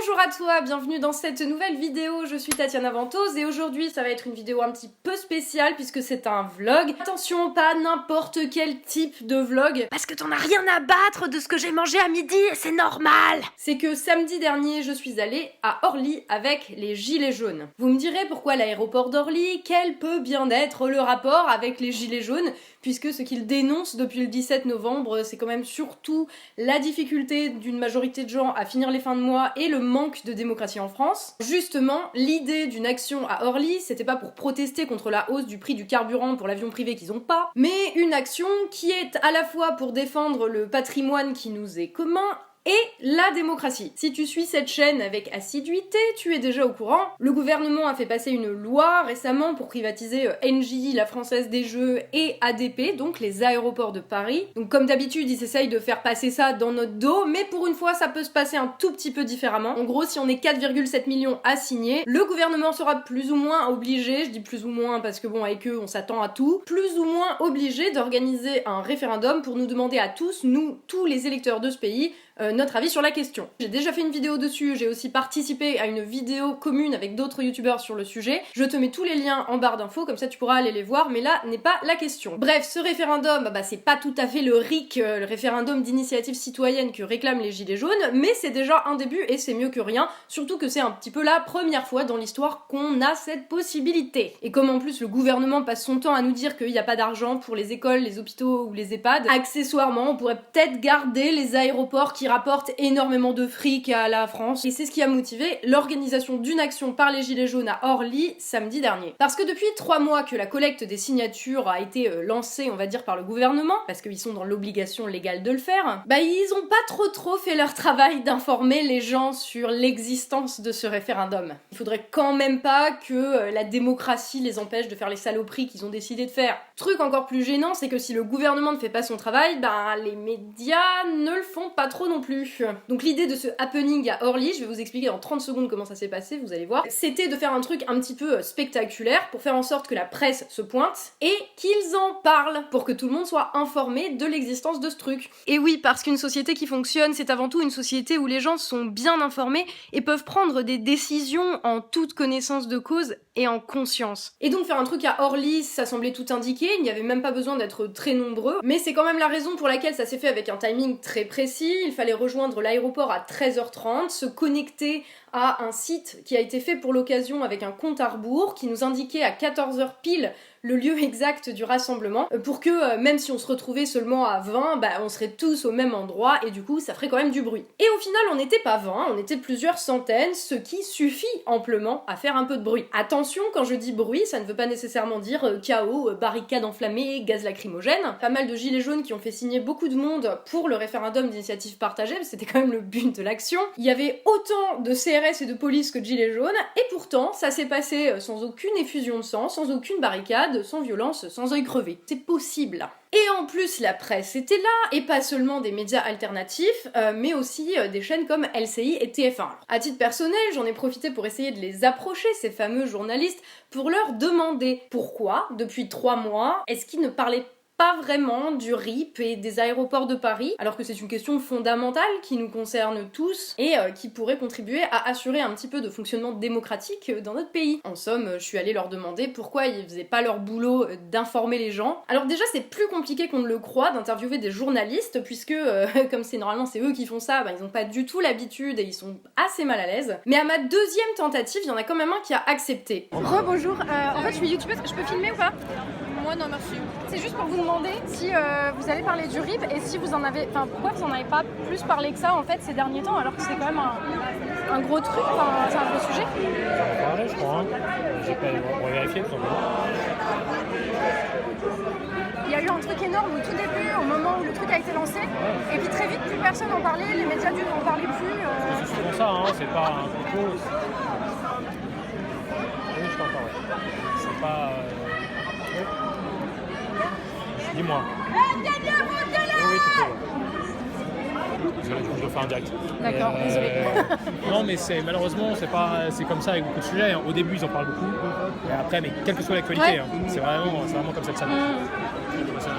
Bonjour à toi, bienvenue dans cette nouvelle vidéo, je suis Tatiana Ventose et aujourd'hui ça va être une vidéo un petit peu spéciale puisque c'est un vlog. Attention, pas n'importe quel type de vlog, parce que t'en as rien à battre de ce que j'ai mangé à midi et c'est normal. C'est que samedi dernier je suis allée à Orly avec les gilets jaunes. Vous me direz pourquoi l'aéroport d'Orly, quel peut bien être le rapport avec les gilets jaunes, puisque ce qu'ils dénoncent depuis le 17 novembre c'est quand même surtout la difficulté d'une majorité de gens à finir les fins de mois et le manque de démocratie en France. Justement, l'idée d'une action à Orly, c'était pas pour protester contre la hausse du prix du carburant pour l'avion privé qu'ils ont pas, mais une action qui est à la fois pour défendre le patrimoine qui nous est commun et la démocratie. Si tu suis cette chaîne avec assiduité, tu es déjà au courant. Le gouvernement a fait passer une loi récemment pour privatiser Engie, la Française des Jeux, et ADP, donc les aéroports de Paris. Donc comme d'habitude, ils essayent de faire passer ça dans notre dos, mais pour une fois, ça peut se passer un tout petit peu différemment. En gros, si on est 4,7 millions à signer, le gouvernement sera plus ou moins obligé, je dis plus ou moins parce que bon, avec eux, on s'attend à tout, plus ou moins obligé d'organiser un référendum pour nous demander à tous, nous, tous les électeurs de ce pays, notre avis sur la question. J'ai déjà fait une vidéo dessus, j'ai aussi participé à une vidéo commune avec d'autres youtubeurs sur le sujet. Je te mets tous les liens en barre d'infos, comme ça tu pourras aller les voir, mais là n'est pas la question. Bref, ce référendum, c'est pas tout à fait le RIC, le référendum d'initiative citoyenne que réclament les gilets jaunes, mais c'est déjà un début et c'est mieux que rien, surtout que c'est un petit peu la première fois dans l'histoire qu'on a cette possibilité. Et comme en plus le gouvernement passe son temps à nous dire qu'il n'y a pas d'argent pour les écoles, les hôpitaux ou les EHPAD, accessoirement on pourrait peut-être garder les aéroports qui rapporte énormément de fric à la France, et c'est ce qui a motivé l'organisation d'une action par les gilets jaunes à Orly samedi dernier. Parce que depuis 3 mois que la collecte des signatures a été lancée, on va dire, par le gouvernement, parce qu'ils sont dans l'obligation légale de le faire, ils ont pas trop fait leur travail d'informer les gens sur l'existence de ce référendum. Il faudrait quand même pas que la démocratie les empêche de faire les saloperies qu'ils ont décidé de faire. Truc encore plus gênant, c'est que si le gouvernement ne fait pas son travail, les médias ne le font pas trop non plus. Donc l'idée de ce happening à Orly, je vais vous expliquer en 30 secondes comment ça s'est passé, vous allez voir, c'était de faire un truc un petit peu spectaculaire pour faire en sorte que la presse se pointe et qu'ils en parlent pour que tout le monde soit informé de l'existence de ce truc. Et oui, parce qu'une société qui fonctionne, c'est avant tout une société où les gens sont bien informés et peuvent prendre des décisions en toute connaissance de cause et en conscience. Et donc faire un truc à Orly, ça semblait tout indiqué, il n'y avait même pas besoin d'être très nombreux, mais c'est quand même la raison pour laquelle ça s'est fait avec un timing très précis. Il fallait rejoindre l'aéroport à 13h30, se connecter à un site qui a été fait pour l'occasion avec un compte à rebours qui nous indiquait à 14h pile le lieu exact du rassemblement pour que même si on se retrouvait seulement à 20, on serait tous au même endroit et du coup ça ferait quand même du bruit. Et au final on n'était pas 20, on était plusieurs centaines, ce qui suffit amplement à faire un peu de bruit. Attention, quand je dis bruit, ça ne veut pas nécessairement dire chaos, barricades enflammées, gaz lacrymogène. Pas mal de gilets jaunes qui ont fait signer beaucoup de monde pour le référendum d'initiative partagée, c'était quand même le but de l'action. Il y avait autant de CRS et de police que de gilets jaunes, et pourtant ça s'est passé sans aucune effusion de sang, sans aucune barricade, sans violence, sans œil crevé. C'est possible. Et en plus, la presse était là, et pas seulement des médias alternatifs, mais aussi des chaînes comme LCI et TF1. À titre personnel, j'en ai profité pour essayer de les approcher, ces fameux journalistes, pour leur demander pourquoi, depuis 3 mois, est-ce qu'ils ne parlaient pas vraiment du RIP et des aéroports de Paris, alors que c'est une question fondamentale qui nous concerne tous et qui pourrait contribuer à assurer un petit peu de fonctionnement démocratique dans notre pays. En somme, je suis allée leur demander pourquoi ils faisaient pas leur boulot d'informer les gens. Alors déjà, c'est plus compliqué qu'on ne le croit d'interviewer des journalistes, puisque comme normalement c'est eux qui font ça, ils ont pas du tout l'habitude et ils sont assez mal à l'aise. Mais à ma deuxième tentative, il y en a quand même un qui a accepté. Rebonjour, en fait je suis youtubeuse, je peux filmer ou pas? Moi non merci. C'est juste pour vous demander si vous allez parler du RIP et si vous en avez, pourquoi vous en avez pas plus parlé que ça en fait ces derniers temps, alors que c'est quand même un gros truc, c'est un gros sujet. Ouais, je crois. J'ai pas vérifié tout simplement. Il y a eu un truc énorme au tout début, au moment où le truc a été lancé, et puis très vite plus personne n'en parlait, les médias n'en parlaient plus. C'est souvent ça, c'est pas un complot. Oui, je t'entends. Ouais. C'est pas. Dis-moi. Oui, tu peux. Désolé, je dois faire un direct. D'accord, désolé. Non, mais malheureusement, c'est comme ça avec beaucoup de sujets. Au début, ils en parlent beaucoup. Et après, mais quelle que soit l'actualité, Ouais. c'est vraiment comme ça que ça marche.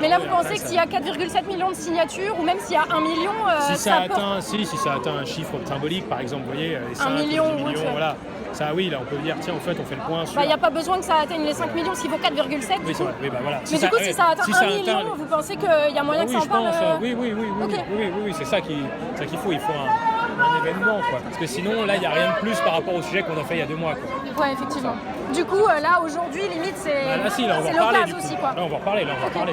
Mais là, vous pensez que s'il y a 4,7 millions de signatures, ou même s'il y a 1 million, si ça atteint, porte... si ça atteint un chiffre symbolique, par exemple, vous voyez, les 5 million, 10 millions, voilà. Ça, oui, là, on peut dire, tiens, en fait, on fait le point sur... Il n'y a pas besoin que ça atteigne les 5 millions s'il vaut 4,7. Oui, c'est vrai, oui, bah voilà. Mais du coup, si ça atteint 1 million, vous pensez qu'il y a moyen que ça en parle Oui, c'est ça qu'il faut. Il faut un événement, quoi. Parce que sinon, là, il n'y a rien de plus par rapport au sujet qu'on a fait il y a 2 mois, quoi. Ouais, effectivement. Du coup, là, aujourd'hui, limite, c'est l'occasion aussi, quoi. Là, on va en reparler,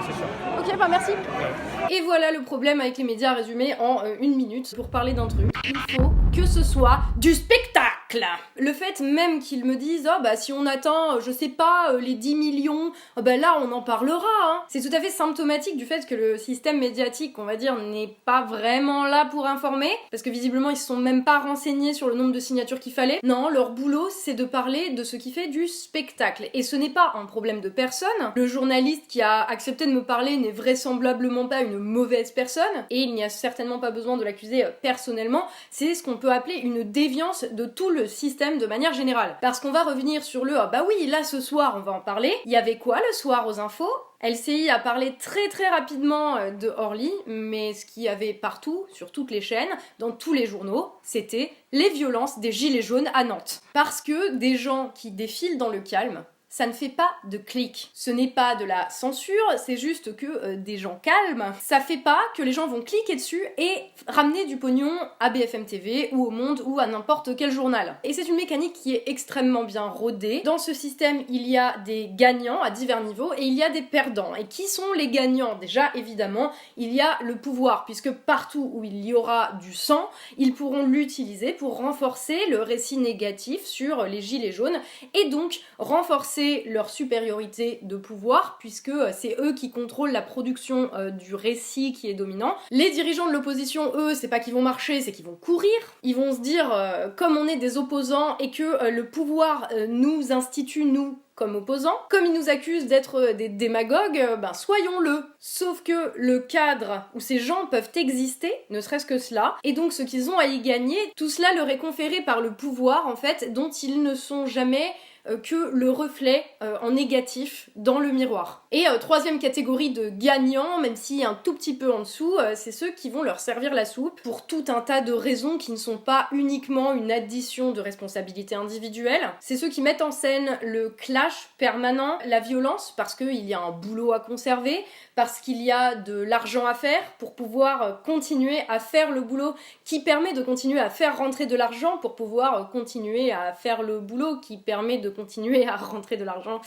c'est sûr. Ok, bah merci. Ouais. Et voilà le problème avec les médias résumé en 1 minute. Pour parler d'un truc, il faut que ce soit du spectacle. Le fait même qu'ils me disent oh bah si on atteint je sais pas les 10 millions, oh bah là on en parlera hein. C'est tout à fait symptomatique du fait que le système médiatique, on va dire, n'est pas vraiment là pour informer, parce que visiblement ils se sont même pas renseignés sur le nombre de signatures qu'il fallait. Non, leur boulot c'est de parler de ce qui fait du spectacle, et ce n'est pas un problème de personne. Le journaliste qui a accepté de me parler n'est vraisemblablement pas une mauvaise personne, et il n'y a certainement pas besoin de l'accuser personnellement. C'est ce qu'on peut appeler une déviance de tout le système de manière générale. Parce qu'on va revenir sur le bah oui, là ce soir on va en parler. Il y avait quoi le soir aux infos? LCI a parlé très rapidement de Orly, mais ce qu'il y avait partout, sur toutes les chaînes, dans tous les journaux, c'était les violences des gilets jaunes à Nantes. Parce que des gens qui défilent dans le calme, ça ne fait pas de clic. Ce n'est pas de la censure, c'est juste que des gens calmes, ça fait pas que les gens vont cliquer dessus et ramener du pognon à BFM TV ou au Monde ou à n'importe quel journal. Et c'est une mécanique qui est extrêmement bien rodée. Dans ce système, il y a des gagnants à divers niveaux et il y a des perdants. Et qui sont les gagnants? Déjà, évidemment, il y a le pouvoir, puisque partout où il y aura du sang, ils pourront l'utiliser pour renforcer le récit négatif sur les gilets jaunes et donc renforcer leur supériorité de pouvoir, puisque c'est eux qui contrôlent la production du récit qui est dominant. Les dirigeants de l'opposition, eux, c'est pas qu'ils vont marcher, c'est qu'ils vont courir. Ils vont se dire, comme on est des opposants et que le pouvoir nous institue, nous, comme opposants, comme ils nous accusent d'être des démagogues, ben soyons-le. Sauf que le cadre où ces gens peuvent exister, ne serait-ce que cela, et donc ce qu'ils ont à y gagner, tout cela leur est conféré par le pouvoir, en fait, dont ils ne sont jamais que le reflet en négatif dans le miroir. Et troisième catégorie de gagnants, même si un tout petit peu en dessous, c'est ceux qui vont leur servir la soupe pour tout un tas de raisons qui ne sont pas uniquement une addition de responsabilités individuelles. C'est ceux qui mettent en scène le clash permanent, la violence, parce qu'il y a un boulot à conserver, parce qu'il y a de l'argent à faire pour pouvoir continuer à faire le boulot qui permet de continuer à faire rentrer de l'argent, pour pouvoir continuer à faire le boulot qui permet de continuer à rentrer de l'argent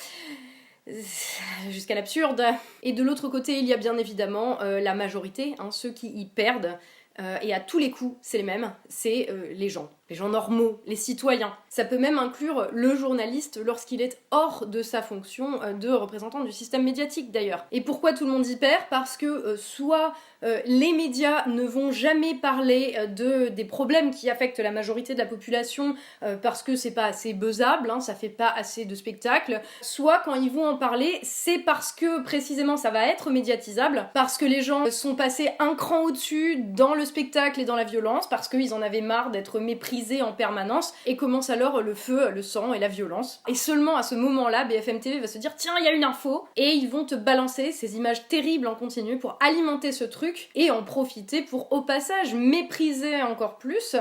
jusqu'à l'absurde. Et de l'autre côté, il y a bien évidemment la majorité, hein, ceux qui y perdent, et à tous les coups, c'est les mêmes, c'est les gens normaux, les citoyens. Ça peut même inclure le journaliste lorsqu'il est hors de sa fonction de représentant du système médiatique d'ailleurs. Et pourquoi tout le monde y perd? Parce que soit les médias ne vont jamais parler des problèmes qui affectent la majorité de la population parce que c'est pas assez buzzable, hein, ça fait pas assez de spectacle, soit quand ils vont en parler, c'est parce que précisément ça va être médiatisable, parce que les gens sont passés un cran au-dessus dans le spectacle et dans la violence, parce qu'ils en avaient marre d'être méprisés en permanence, et commence alors le feu, le sang et la violence. Et seulement à ce moment-là, BFM TV va se dire tiens, il y a une info, et ils vont te balancer ces images terribles en continu pour alimenter ce truc et en profiter pour au passage mépriser encore plus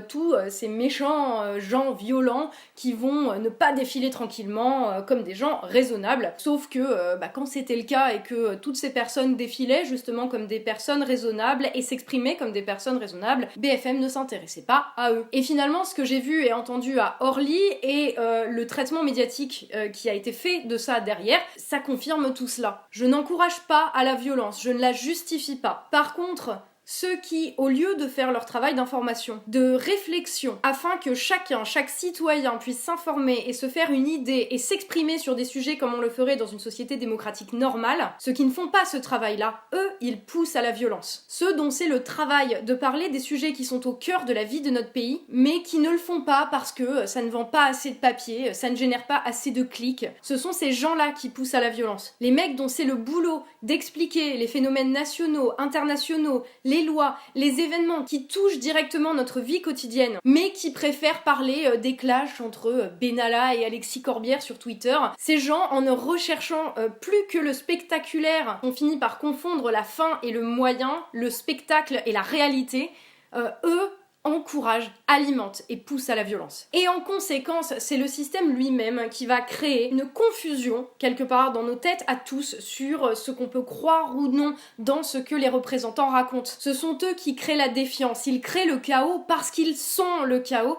tous ces méchants gens violents qui vont ne pas défiler tranquillement comme des gens raisonnables. Sauf que quand c'était le cas et que toutes ces personnes défilaient justement comme des personnes raisonnables et s'exprimaient comme des personnes raisonnables, BFM ne s'intéressait pas à eux. Et finalement, ce que j'ai vu et entendu à Orly et le traitement médiatique qui a été fait de ça derrière, ça confirme tout cela. Je n'encourage pas à la violence, je ne la justifie pas. Par contre, ceux qui, au lieu de faire leur travail d'information, de réflexion, afin que chaque citoyen puisse s'informer et se faire une idée et s'exprimer sur des sujets comme on le ferait dans une société démocratique normale, ceux qui ne font pas ce travail-là, eux, ils poussent à la violence. Ceux dont c'est le travail de parler des sujets qui sont au cœur de la vie de notre pays, mais qui ne le font pas parce que ça ne vend pas assez de papier, ça ne génère pas assez de clics, ce sont ces gens-là qui poussent à la violence. Les mecs dont c'est le boulot d'expliquer les phénomènes nationaux, internationaux, les les lois, les événements qui touchent directement notre vie quotidienne, mais qui préfèrent parler des clashs entre Benalla et Alexis Corbière sur Twitter. Ces gens, en ne recherchant plus que le spectaculaire, ont fini par confondre la fin et le moyen, le spectacle et la réalité. Eux encouragent, alimentent et poussent à la violence. Et en conséquence, c'est le système lui-même qui va créer une confusion quelque part dans nos têtes à tous sur ce qu'on peut croire ou non dans ce que les représentants racontent. Ce sont eux qui créent la défiance, ils créent le chaos parce qu'ils sont le chaos.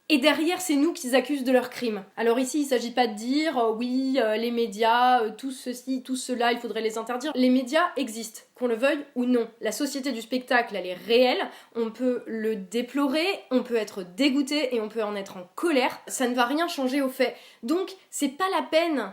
Et derrière, c'est nous qu'ils accusent de leurs crimes. Alors ici, il s'agit pas de dire oui, les médias, tout ceci, tout cela, il faudrait les interdire. Les médias existent, qu'on le veuille ou non. La société du spectacle, elle est réelle, on peut le déplorer, on peut être dégoûté et on peut en être en colère. Ça ne va rien changer au fait. Donc, c'est pas la peine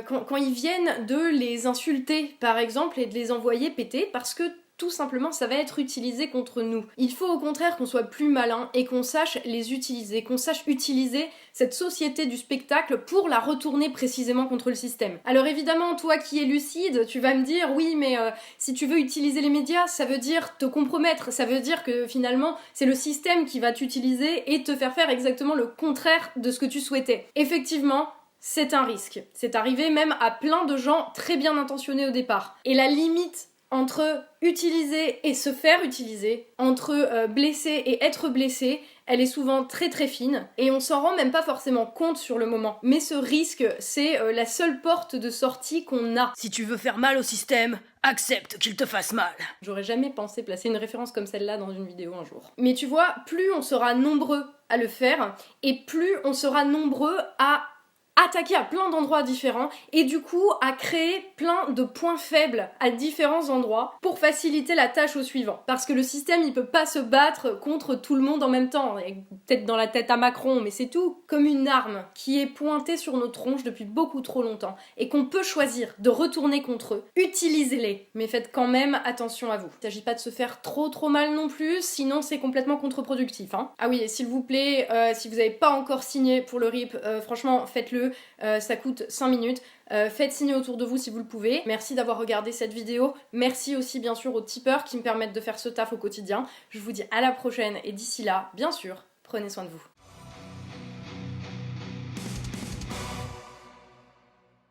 quand ils viennent de les insulter, par exemple, et de les envoyer péter, parce que tout simplement, ça va être utilisé contre nous. Il faut au contraire qu'on soit plus malin et qu'on sache les utiliser, qu'on sache utiliser cette société du spectacle pour la retourner précisément contre le système. Alors évidemment, toi qui es lucide, tu vas me dire, oui, mais si tu veux utiliser les médias, ça veut dire te compromettre, ça veut dire que finalement, c'est le système qui va t'utiliser et te faire faire exactement le contraire de ce que tu souhaitais. Effectivement, c'est un risque. C'est arrivé même à plein de gens très bien intentionnés au départ. Et la limite entre utiliser et se faire utiliser, entre blesser et être blessé, elle est souvent très très fine et on s'en rend même pas forcément compte sur le moment. Mais ce risque, c'est la seule porte de sortie qu'on a. Si tu veux faire mal au système, accepte qu'il te fasse mal. J'aurais jamais pensé placer une référence comme celle-là dans une vidéo un jour. Mais tu vois, plus on sera nombreux à le faire et plus on sera nombreux à attaquer à plein d'endroits différents et du coup à créer plein de points faibles à différents endroits pour faciliter la tâche au suivant. Parce que le système il peut pas se battre contre tout le monde en même temps, peut-être dans la tête à Macron, mais c'est tout. Comme une arme qui est pointée sur nos tronches depuis beaucoup trop longtemps et qu'on peut choisir de retourner contre eux. Utilisez-les, mais faites quand même attention à vous. Il s'agit pas de se faire trop mal non plus, sinon c'est complètement contre-productif. Hein. Ah oui, et s'il vous plaît, si vous n'avez pas encore signé pour le RIP, franchement faites-le. Ça coûte 5 minutes. Faites signer autour de vous si vous le pouvez. Merci d'avoir regardé cette vidéo. Merci aussi bien sûr aux tipeurs qui me permettent de faire ce taf au quotidien. Je vous dis à la prochaine et d'ici là, bien sûr, prenez soin de vous.